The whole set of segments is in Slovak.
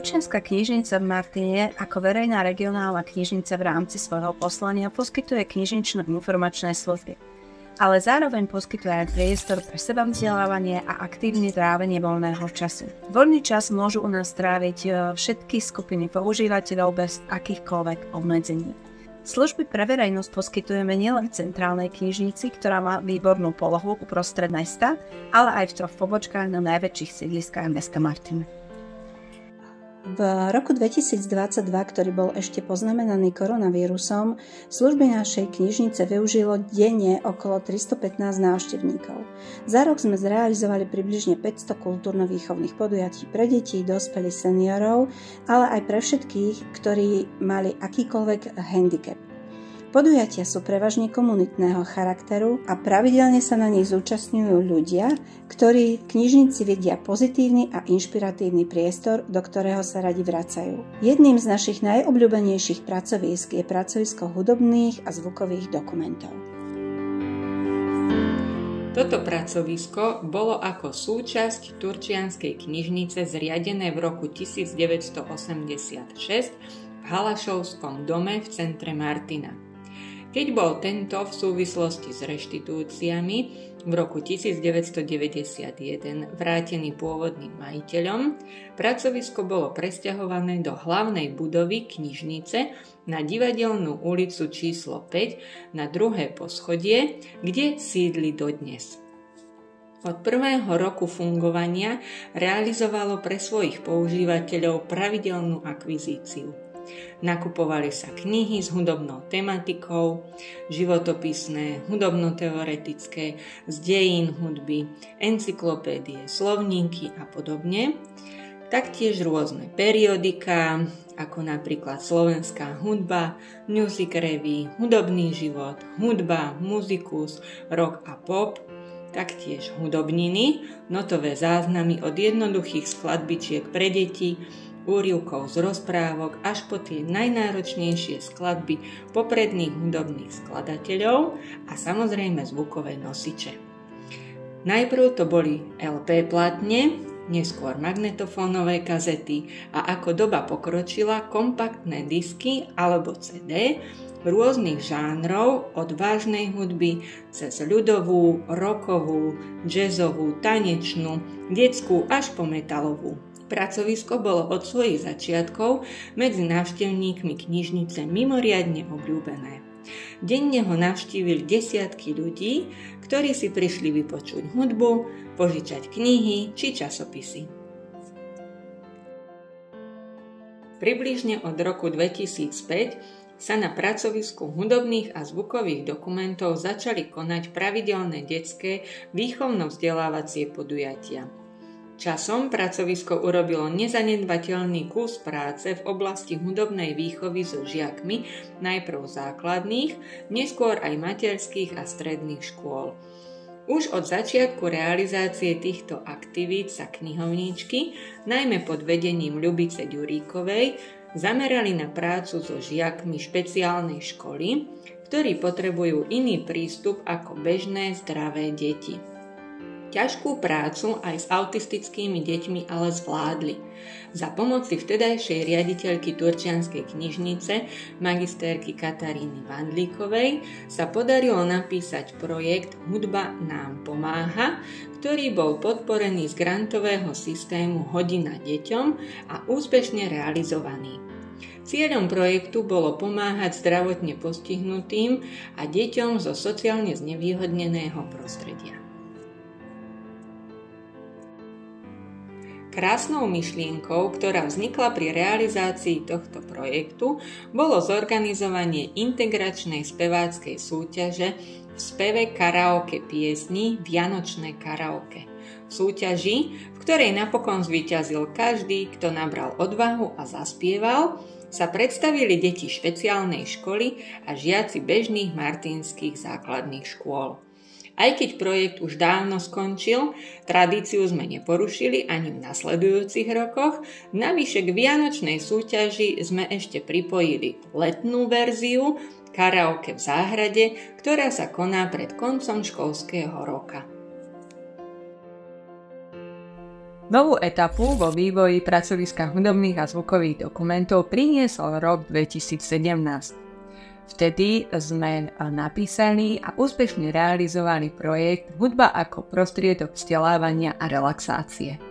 Turčianska knižnica v Martine ako verejná regionálna knižnica v rámci svojho poslania poskytuje knižnično-informačné služby, ale zároveň poskytuje aj priestor pre sebavzdelávanie a aktívne trávenie voľného času. Voľný čas môžu u nás tráviť všetky skupiny používateľov bez akýchkoľvek obmedzení. Služby pre verejnosť poskytujeme nielen v centrálnej knižnici, ktorá má výbornú polohu uprostred mesta, ale aj v 3 pobočkách na najväčších sídliskách mesta Martina. V roku 2022, ktorý bol ešte poznamenaný koronavírusom, služby našej knižnice využilo denne okolo 315 návštevníkov. Za rok sme zrealizovali približne 500 kultúrno-výchovných podujatí pre deti, dospelých seniorov, ale aj pre všetkých, ktorí mali akýkoľvek handicap. Podujatia sú prevažne komunitného charakteru a pravidelne sa na nich zúčastňujú ľudia, ktorí v knižnici vidia pozitívny a inšpiratívny priestor, do ktorého sa radi vracajú. Jedným z našich najobľúbenejších pracovísk je pracovisko hudobných a zvukových dokumentov. Toto pracovisko bolo ako súčasť Turčianskej knižnice zriadené v roku 1986 v Halašovskom dome v centre Martina. Keď bol tento v súvislosti s reštitúciami v roku 1991 vrátený pôvodným majiteľom, pracovisko bolo presťahované do hlavnej budovy knižnice na Divadelnú ulicu číslo 5 na 2. poschodie, kde sídli dodnes. Od prvého roku fungovania realizovalo pre svojich používateľov pravidelnú akvizíciu. Nakupovali sa knihy s hudobnou tematikou, životopisné, hudobno-teoretické, z dejín hudby, encyklopédie, slovníky a podobne. Taktiež rôzne periodiká, ako napríklad Slovenská hudba, Music Revue, Hudobný život, Hudba, Muzikus, Rock a Pop, taktiež hudobniny, notové záznamy od jednoduchých skladbičiek pre deti, úryvkov z rozprávok až po tie najnáročnejšie skladby popredných hudobných skladateľov a samozrejme zvukové nosiče. Najprv to boli LP platne, neskôr magnetofónové kazety a ako doba pokročila kompaktné disky alebo CD rôznych žánrov od vážnej hudby cez ľudovú, rockovú, jazzovú, tanečnú, detskú až po metalovú. Pracovisko bolo od svojich začiatkov medzi návštevníkmi knižnice mimoriadne obľúbené. Denne ho navštívili desiatky ľudí, ktorí si prišli vypočuť hudbu, požičať knihy či časopisy. Približne od roku 2005 sa na pracovisku hudobných a zvukových dokumentov začali konať pravidelné detské výchovno-vzdelávacie podujatia. Časom pracovisko urobilo nezanedbateľný kus práce v oblasti hudobnej výchovy so žiakmi najprv základných, neskôr aj materských a stredných škôl. Už od začiatku realizácie týchto aktivít sa knihovníčky, najmä pod vedením Ľubice Ďuríkovej, zamerali na prácu so žiakmi špeciálnej školy, ktorí potrebujú iný prístup ako bežné zdravé deti. Ťažkú prácu aj s autistickými deťmi ale zvládli. Za pomoci vtedajšej riaditeľky Turčianskej knižnice, magistérky Kataríny Vandlíkovej, sa podarilo napísať projekt Hudba nám pomáha, ktorý bol podporený z grantového systému Hodina deťom a úspešne realizovaný. Cieľom projektu bolo pomáhať zdravotne postihnutým a deťom zo sociálne znevýhodneného prostredia. Krásnou myšlienkou, ktorá vznikla pri realizácii tohto projektu, bolo zorganizovanie integračnej speváckej súťaže v speve karaoke piesní Vianočné karaoke. V súťaži, v ktorej napokon zvíťazil každý, kto nabral odvahu a zaspieval, sa predstavili deti špeciálnej školy a žiaci bežných martinských základných škôl. Aj keď projekt už dávno skončil, tradíciu sme neporušili ani v nasledujúcich rokoch, navyše k vianočnej súťaži sme ešte pripojili letnú verziu karaoke v záhrade, ktorá sa koná pred koncom školského roka. Novú etapu vo vývoji pracoviska hudobných a zvukových dokumentov priniesol rok 2017. Vtedy sme napísali a úspešne realizovali projekt Hudba ako prostriedok vzdelávania a relaxácie.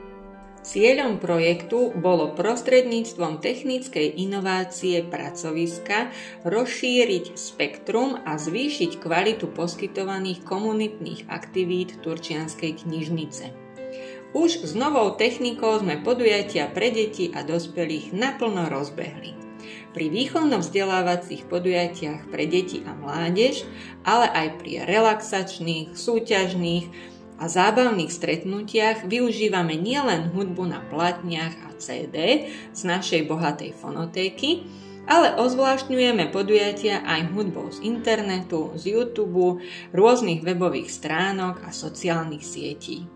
Cieľom projektu bolo prostredníctvom technickej inovácie pracoviska rozšíriť spektrum a zvýšiť kvalitu poskytovaných komunitných aktivít Turčianskej knižnice. Už s novou technikou sme podujatia pre deti a dospelých naplno rozbehli. Pri výchovno-vzdelávacích podujatiach pre deti a mládež, ale aj pri relaxačných, súťažných a zábavných stretnutiach využívame nielen hudbu na platniach a CD z našej bohatej fonotéky, ale ozvláštňujeme podujatia aj hudbou z internetu, z YouTube, rôznych webových stránok a sociálnych sietí.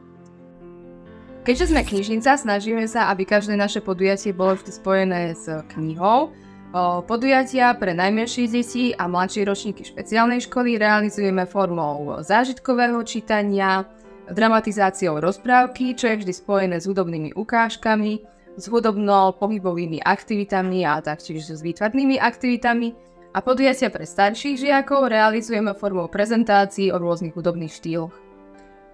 Keďže sme knižnica, snažíme sa, aby každé naše podujatie bolo vždy spojené s knihou. Podujatia pre najmenšie deti a mladšie ročníky špeciálnej školy realizujeme formou zážitkového čítania, dramatizáciou rozprávky, čo je vždy spojené s hudobnými ukážkami, s hudobno-pohybovými aktivitami a taktiež s výtvarnými aktivitami. A podujatia pre starších žiakov realizujeme formou prezentácií o rôznych hudobných štýloch.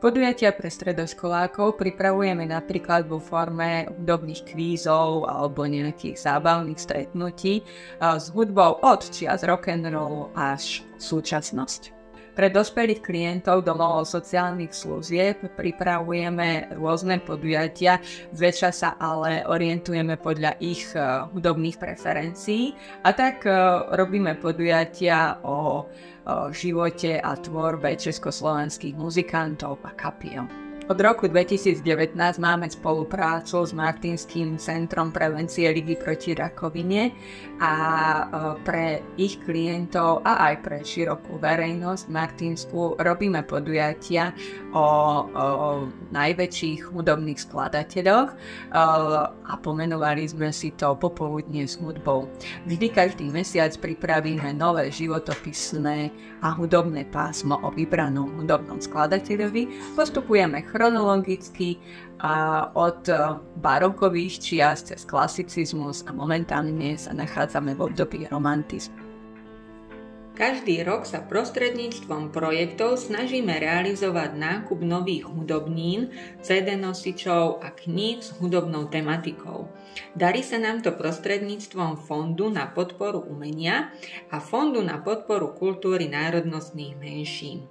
Podujatia pre stredoškolákov pripravujeme napríklad vo forme hudobných kvízov alebo nejakých zábavných stretnutí s hudbou od čias rock'n'rollu až súčasnosť. Pre dospelých klientov domov sociálnych služieb pripravujeme rôzne podujatia, zväčša sa ale orientujeme podľa ich hudobných preferencií a tak robíme podujatia o živote a tvorbe československých muzikantov a kapiel. Od roku 2019 máme spoluprácu s Martinským centrom prevencie ligy proti rakovine a pre ich klientov a aj pre širokú verejnosť Martinskú robíme podujatia o najväčších hudobných skladateľoch a pomenovali sme si to Popoludnie s hudbou. Vždy každý mesiac pripravíme nové životopisné a hudobné pásmo o vybranom hudobnom skladateľovi. Postupujeme chronologicky od barokových čias cez klasicizmus a momentálne sa nachádzame v období romantizmu. Každý rok sa prostredníctvom projektov snažíme realizovať nákup nových hudobnín, CD nosičov a kníh s hudobnou tematikou. Darí sa nám to prostredníctvom Fondu na podporu umenia a Fondu na podporu kultúry národnostných menšín.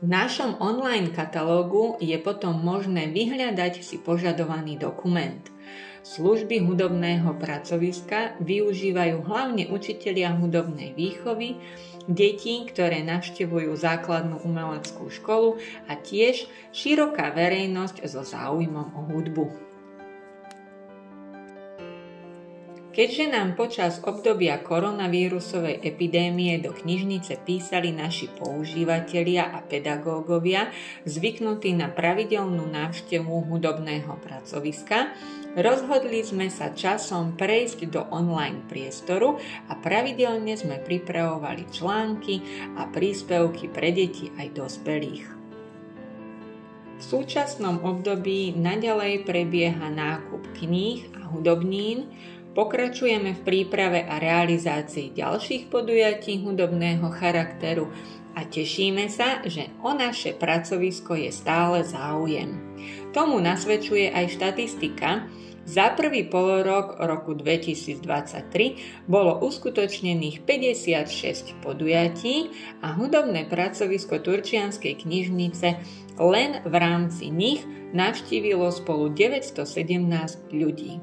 V našom online katalógu je potom možné vyhľadať si požadovaný dokument. Služby hudobného pracoviska využívajú hlavne učitelia hudobnej výchovy, deti, ktoré navštevujú základnú umeleckú školu a tiež široká verejnosť so záujmom o hudbu. Keďže nám počas obdobia koronavírusovej epidémie do knižnice písali naši používatelia a pedagógovia zvyknutí na pravidelnú návštevu hudobného pracoviska, rozhodli sme sa časom prejsť do online priestoru a pravidelne sme pripravovali články a príspevky pre deti aj dospelých. V súčasnom období naďalej prebieha nákup kníh a hudobnín, pokračujeme v príprave a realizácii ďalších podujatí hudobného charakteru a tešíme sa, že o naše pracovisko je stále záujem. Tomu nasvedčuje aj štatistika. Za prvý polorok roku 2023 bolo uskutočnených 56 podujatí a hudobné pracovisko Turčianskej knižnice len v rámci nich navštívilo spolu 917 ľudí.